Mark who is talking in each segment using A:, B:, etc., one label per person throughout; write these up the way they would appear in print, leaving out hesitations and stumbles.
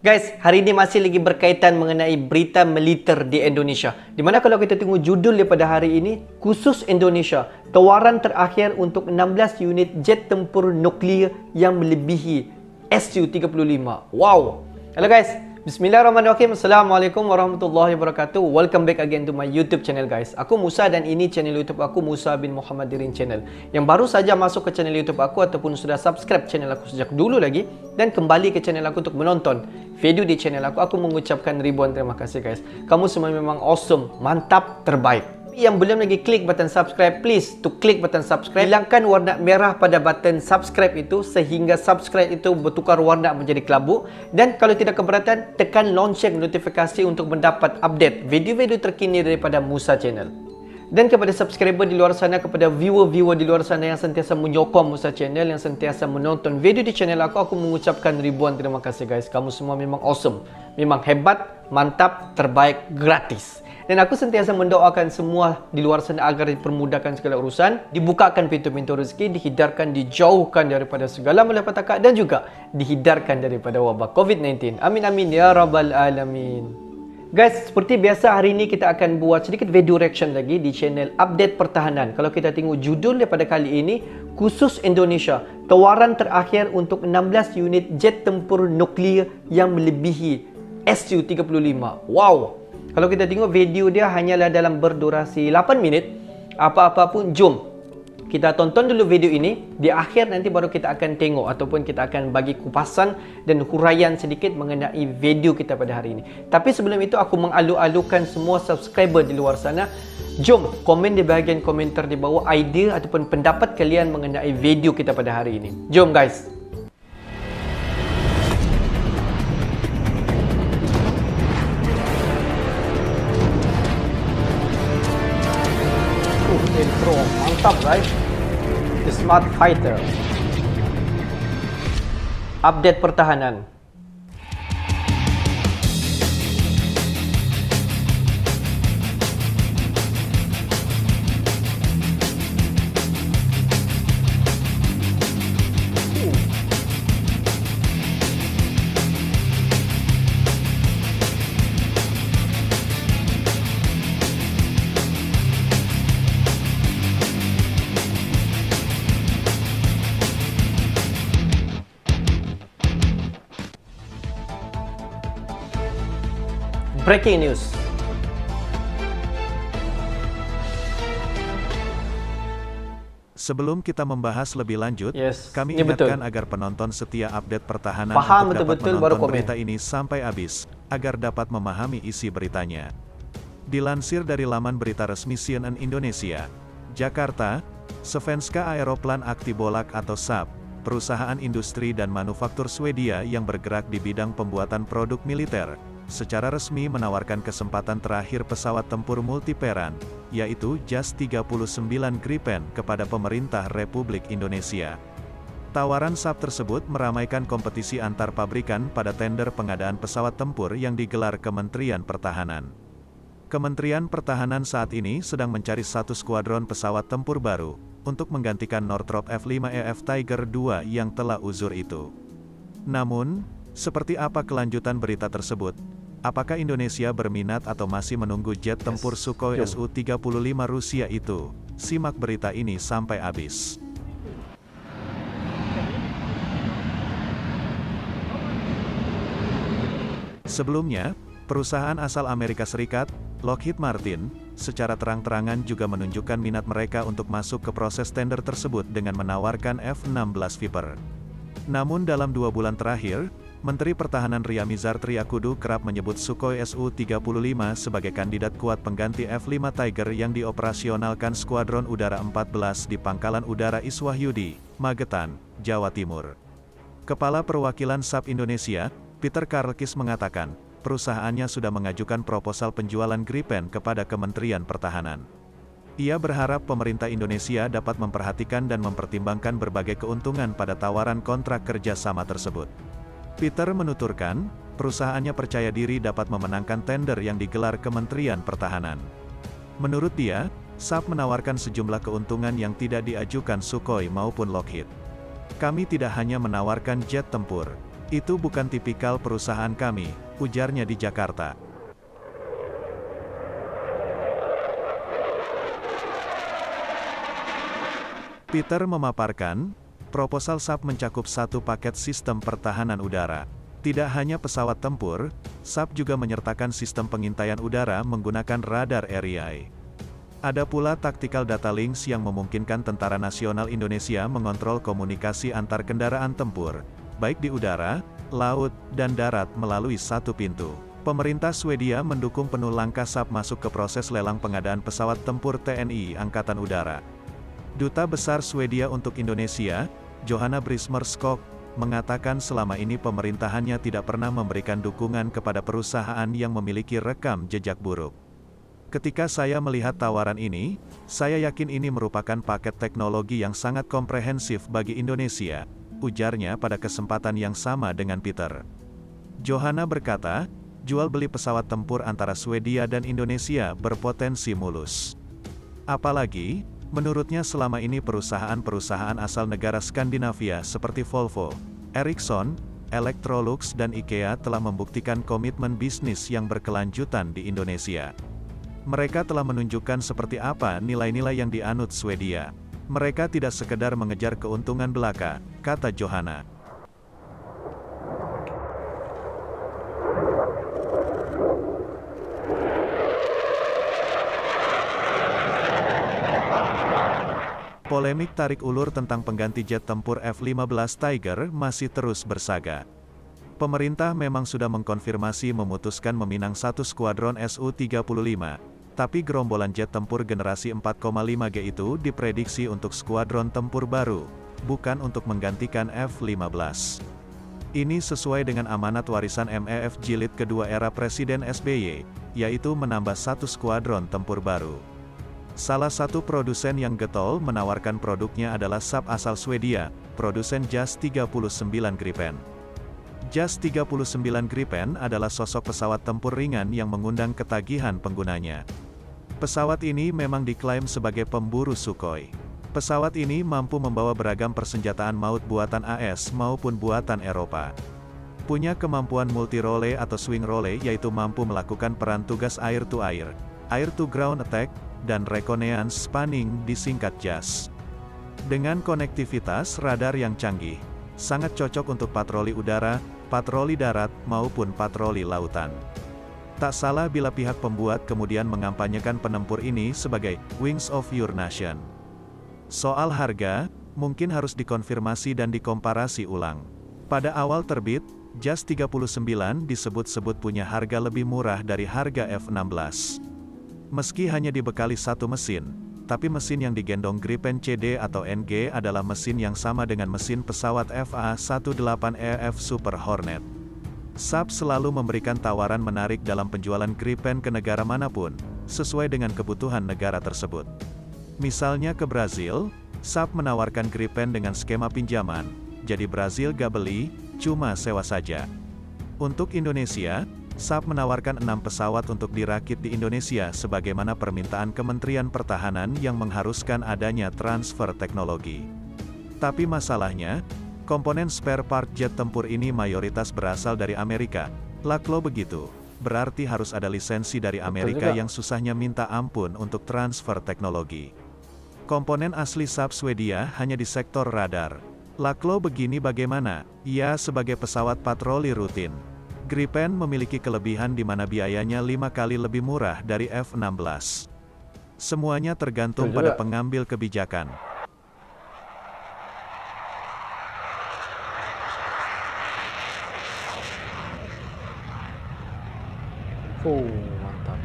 A: Guys, hari ini masih lagi berkaitan mengenai berita militer di Indonesia. Di mana kalau kita tengok judul daripada hari ini, khusus Indonesia, tawaran terakhir untuk 16 unit jet tempur nuklear yang melebihi Su-35. Wow! Hello guys, Bismillahirrahmanirrahim. Assalamualaikum warahmatullahi wabarakatuh. Welcome back again to my YouTube channel guys. Aku Musa dan ini channel YouTube aku, Musa bin Muhammad Dirin Channel. Yang baru saja masuk ke channel YouTube aku ataupun sudah subscribe channel aku sejak dulu lagi dan kembali ke channel aku untuk menonton video di channel aku mengucapkan ribuan terima kasih guys. Kamu semua memang awesome, mantap, terbaik. Yang belum lagi klik button subscribe, please to klik button subscribe. Hilangkan warna merah pada button subscribe itu sehingga subscribe itu bertukar warna menjadi kelabu. Dan kalau tidak keberatan, tekan lonceng notifikasi untuk mendapat update video-video terkini daripada Musa Channel. Dan kepada subscriber di luar sana, kepada viewer-viewer di luar sana yang sentiasa menyokong Musa Channel, yang sentiasa menonton video di channel aku mengucapkan ribuan terima kasih guys. Kamu semua memang awesome, memang hebat, mantap, terbaik, gratis. Dan aku sentiasa mendoakan semua di luar sana agar dipermudahkan segala urusan, dibukakan pintu-pintu rezeki, dihindarkan, dijauhkan daripada segala malapetaka dan juga dihindarkan daripada wabak COVID-19. Amin amin ya rabbal alamin. Guys, seperti biasa hari ini kita akan buat sedikit video reaction lagi di channel Update Pertahanan. Kalau kita tengok judul daripada kali ini, khusus Indonesia, tawaran terakhir untuk 16 unit jet tempur nuklear yang melebihi Su-35. Wow! Kalau kita tengok video dia hanyalah dalam berdurasi 8 minit. Apa-apa pun, jom kita tonton dulu video ini. Di akhir nanti baru kita akan tengok ataupun kita akan bagi kupasan dan huraian sedikit mengenai video kita pada hari ini. Tapi sebelum itu aku mengalu-alukan semua subscriber di luar sana. Jom komen di bahagian komentar di bawah idea ataupun pendapat kalian mengenai video kita pada hari ini. Jom guys. Intro mantap guys. The Smart Fighter. Update pertahanan. Breaking news.
B: Sebelum kita membahas lebih lanjut, kami
A: ya
B: ingatkan agar penonton setia Update Pertahanan
A: paham
B: untuk dapat
A: betul-betul baru
B: menonton
A: komen
B: berita ini sampai habis, agar dapat memahami isi beritanya. Dilansir dari laman berita resmi CNN Indonesia, Jakarta, Svenska Aeroplan Aktiebolag atau SAB, perusahaan industri dan manufaktur Swedia yang bergerak di bidang pembuatan produk militer, secara resmi menawarkan kesempatan terakhir pesawat tempur multiperan, yaitu JAS 39 Gripen kepada pemerintah Republik Indonesia. Tawaran SAB tersebut meramaikan kompetisi antar pabrikan pada tender pengadaan pesawat tempur yang digelar Kementerian Pertahanan. Kementerian Pertahanan saat ini sedang mencari satu skuadron pesawat tempur baru, untuk menggantikan Northrop F-5EF Tiger II yang telah uzur itu. Namun, seperti apa kelanjutan berita tersebut? Apakah Indonesia berminat atau masih menunggu jet tempur Sukhoi Su-35 Rusia itu? Simak berita ini sampai habis. Sebelumnya, perusahaan asal Amerika Serikat, Lockheed Martin, secara terang-terangan juga menunjukkan minat mereka untuk masuk ke proses tender tersebut dengan menawarkan F-16 Viper. Namun dalam 2 bulan terakhir, Menteri Pertahanan Ria Mizar Triakudu kerap menyebut Sukhoi Su-35 sebagai kandidat kuat pengganti F-5 Tiger yang dioperasionalkan Skuadron Udara 14 di Pangkalan Udara Iswahyudi, Magetan, Jawa Timur. Kepala Perwakilan SAB Indonesia, Peter Karlkis mengatakan, perusahaannya sudah mengajukan proposal penjualan Gripen kepada Kementerian Pertahanan. Ia berharap pemerintah Indonesia dapat memperhatikan dan mempertimbangkan berbagai keuntungan pada tawaran kontrak kerjasama tersebut. Peter menuturkan, perusahaannya percaya diri dapat memenangkan tender yang digelar Kementerian Pertahanan. Menurut dia, SAB menawarkan sejumlah keuntungan yang tidak diajukan Sukhoi maupun Lockheed. Kami tidak hanya menawarkan jet tempur, Itu bukan tipikal perusahaan kami, ujarnya di Jakarta. Peter memaparkan, proposal SAP mencakup satu paket sistem pertahanan udara. Tidak hanya pesawat tempur, SAP juga menyertakan sistem pengintaian udara menggunakan radar REI. Ada pula tactical data links yang memungkinkan Tentara Nasional Indonesia mengontrol komunikasi antar kendaraan tempur, baik di udara, laut, dan darat melalui satu pintu. Pemerintah Swedia mendukung penuh langkah SAP masuk ke proses lelang pengadaan pesawat tempur TNI Angkatan Udara. Duta Besar Swedia untuk Indonesia, Johanna Brismerskog, mengatakan selama ini pemerintahannya tidak pernah memberikan dukungan kepada perusahaan yang memiliki rekam jejak buruk. Ketika saya melihat tawaran ini, saya yakin ini merupakan paket teknologi yang sangat komprehensif bagi Indonesia, ujarnya pada kesempatan yang sama dengan Peter. Johanna berkata, jual beli pesawat tempur antara Swedia dan Indonesia berpotensi mulus. Apalagi, menurutnya selama ini perusahaan-perusahaan asal negara Skandinavia seperti Volvo, Ericsson, Electrolux dan IKEA telah membuktikan komitmen bisnis yang berkelanjutan di Indonesia. Mereka telah menunjukkan seperti apa nilai-nilai yang dianut Swedia. Mereka tidak sekedar mengejar keuntungan belaka, kata Johanna. Polemik tarik ulur tentang pengganti jet tempur F-15 Tiger masih terus bersaga. Pemerintah memang sudah mengkonfirmasi memutuskan meminang satu skuadron Su-35, tapi gerombolan jet tempur generasi 4,5G itu diprediksi untuk skuadron tempur baru, bukan untuk menggantikan F-15. Ini sesuai dengan amanat warisan MEF Jilid kedua era Presiden SBY, yaitu menambah satu skuadron tempur baru. Salah satu produsen yang getol menawarkan produknya adalah SAP asal Swedia, produsen JAS 39 Gripen. JAS 39 Gripen adalah sosok pesawat tempur ringan yang mengundang ketagihan penggunanya. Pesawat ini memang diklaim sebagai pemburu Sukhoi. Pesawat ini mampu membawa beragam persenjataan maut buatan AS maupun buatan Eropa. Punya kemampuan multi-role atau swing role yaitu mampu melakukan peran tugas air-to-air, air-to-ground attack, dan reconnaissance spanning disingkat JAS. Dengan konektivitas radar yang canggih, sangat cocok untuk patroli udara, patroli darat, maupun patroli lautan. Tak salah bila pihak pembuat kemudian mengampanyekan penempur ini sebagai Wings of Your Nation. Soal harga, mungkin harus dikonfirmasi dan dikomparasi ulang. Pada awal terbit, JAS 39 disebut-sebut punya harga lebih murah dari harga F-16. Meski hanya dibekali satu mesin, tapi mesin yang digendong Gripen CD atau NG adalah mesin yang sama dengan mesin pesawat FA-18EF Super Hornet. SAP selalu memberikan tawaran menarik dalam penjualan Gripen ke negara manapun, sesuai dengan kebutuhan negara tersebut. Misalnya ke Brazil, SAP menawarkan Gripen dengan skema pinjaman, jadi Brazil gak beli, cuma sewa saja. Untuk Indonesia, SAP menawarkan 6 pesawat untuk dirakit di Indonesia sebagaimana permintaan Kementerian Pertahanan yang mengharuskan adanya transfer teknologi. Tapi masalahnya, komponen spare part jet tempur ini mayoritas berasal dari Amerika. Laklo begitu, berarti harus ada lisensi dari Amerika yang susahnya minta ampun untuk transfer teknologi. Komponen asli SAP Swedia hanya di sektor radar. Laklo begini bagaimana? Ya sebagai pesawat patroli rutin. Gripen memiliki kelebihan di mana biayanya 5 kali lebih murah dari F-16. Semuanya tergantung pada pengambil kebijakan.
A: Mantap.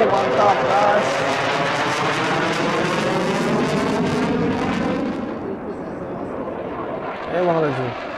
A: Mantap, guys. laju.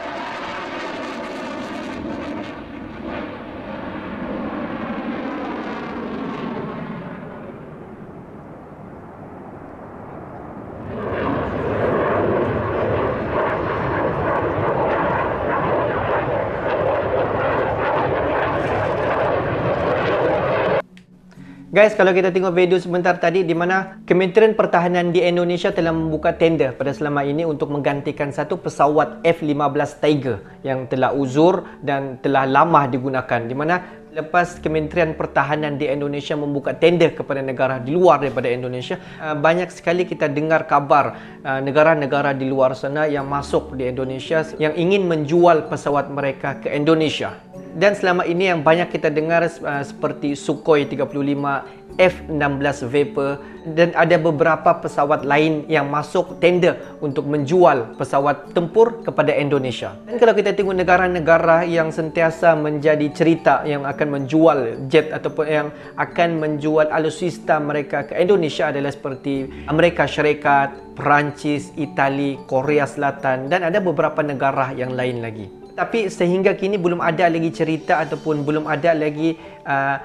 A: Guys, kalau kita tengok video sebentar tadi di mana Kementerian Pertahanan di Indonesia telah membuka tender pada selama ini untuk menggantikan satu pesawat F-15 Tiger yang telah uzur dan telah lama digunakan. Di mana lepas Kementerian Pertahanan di Indonesia membuka tender kepada negara di luar daripada Indonesia, banyak sekali kita dengar kabar negara-negara di luar sana yang masuk di Indonesia yang ingin menjual pesawat mereka ke Indonesia. Dan selama ini yang banyak kita dengar seperti Sukhoi 35, F-16 Viper dan ada beberapa pesawat lain yang masuk tender untuk menjual pesawat tempur kepada Indonesia. Dan kalau kita tengok negara-negara yang sentiasa menjadi cerita yang akan menjual jet ataupun yang akan menjual alutsista mereka ke Indonesia adalah seperti Amerika Syarikat, Perancis, Itali, Korea Selatan dan ada beberapa negara yang lain lagi. Tapi sehingga kini belum ada lagi cerita ataupun belum ada lagi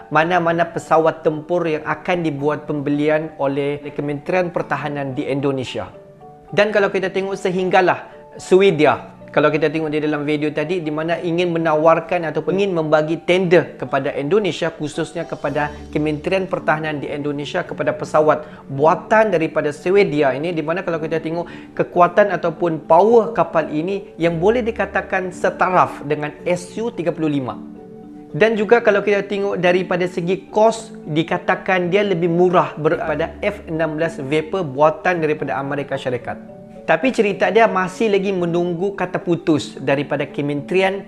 A: mana-mana pesawat tempur yang akan dibuat pembelian oleh Kementerian Pertahanan di Indonesia. Dan kalau kita tengok sehinggalah Swedia, kalau kita tengok di dalam video tadi di mana ingin menawarkan ataupun ingin membagi tender kepada Indonesia, khususnya kepada Kementerian Pertahanan di Indonesia kepada pesawat buatan daripada Swedia ini, di mana kalau kita tengok kekuatan ataupun power kapal ini yang boleh dikatakan setaraf dengan Su-35. Dan juga kalau kita tengok daripada segi kos, dikatakan dia lebih murah daripada F-16 Viper buatan daripada Amerika Syarikat. Tapi cerita dia masih lagi menunggu kata putus daripada Kementerian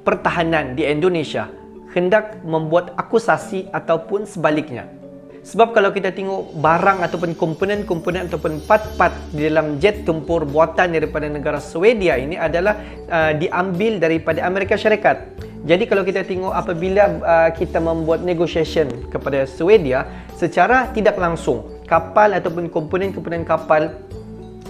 A: Pertahanan di Indonesia hendak membuat akusasi ataupun sebaliknya. Sebab kalau kita tengok barang ataupun komponen-komponen ataupun part-part di dalam jet tempur buatan daripada negara Swedia ini adalah diambil daripada Amerika Syarikat. Jadi kalau kita tengok apabila kita membuat negotiation kepada Swedia, secara tidak langsung kapal ataupun komponen-komponen kapal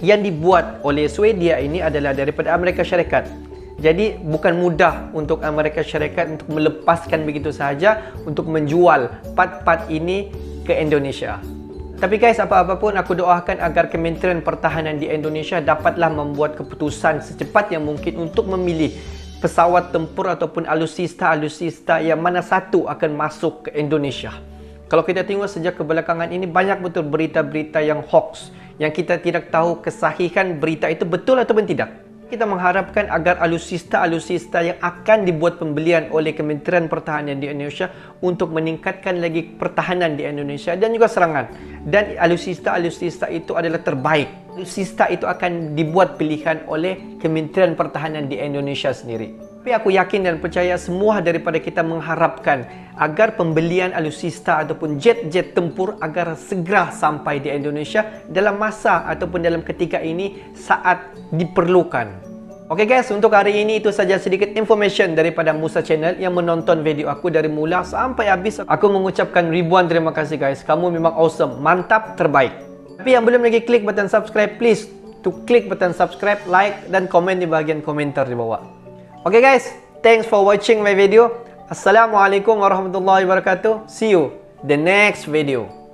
A: yang dibuat oleh Swedia ini adalah daripada Amerika Syarikat. Jadi bukan mudah untuk Amerika Syarikat untuk melepaskan begitu sahaja untuk menjual part-part ini ke Indonesia. Tapi guys, apa-apa pun aku doakan agar Kementerian Pertahanan di Indonesia dapatlah membuat keputusan secepat yang mungkin untuk memilih pesawat tempur ataupun alutsista yang mana satu akan masuk ke Indonesia. Kalau kita tengok sejak kebelakangan ini banyak betul berita-berita yang hoax, yang kita tidak tahu kesahihan berita itu betul ataupun tidak. Kita mengharapkan agar alutsista yang akan dibuat pembelian oleh Kementerian Pertahanan di Indonesia untuk meningkatkan lagi pertahanan di Indonesia dan juga serangan. Dan alutsista itu adalah terbaik. Alutsista itu akan dibuat pilihan oleh Kementerian Pertahanan di Indonesia sendiri. Tapi aku yakin dan percaya semua daripada kita mengharapkan agar pembelian alutsista ataupun jet-jet tempur agar segera sampai di Indonesia dalam masa ataupun dalam ketika ini saat diperlukan. Oke guys, untuk hari ini itu saja sedikit information daripada Musa Channel yang menonton video aku dari mula sampai habis. Aku mengucapkan ribuan terima kasih guys. Kamu memang awesome, mantap, terbaik. Tapi yang belum lagi klik button subscribe, please to klik button subscribe, like dan komen di bahagian komentar di bawah. Okay guys, thanks for watching my video. Assalamualaikum warahmatullahi wabarakatuh. See you the next video.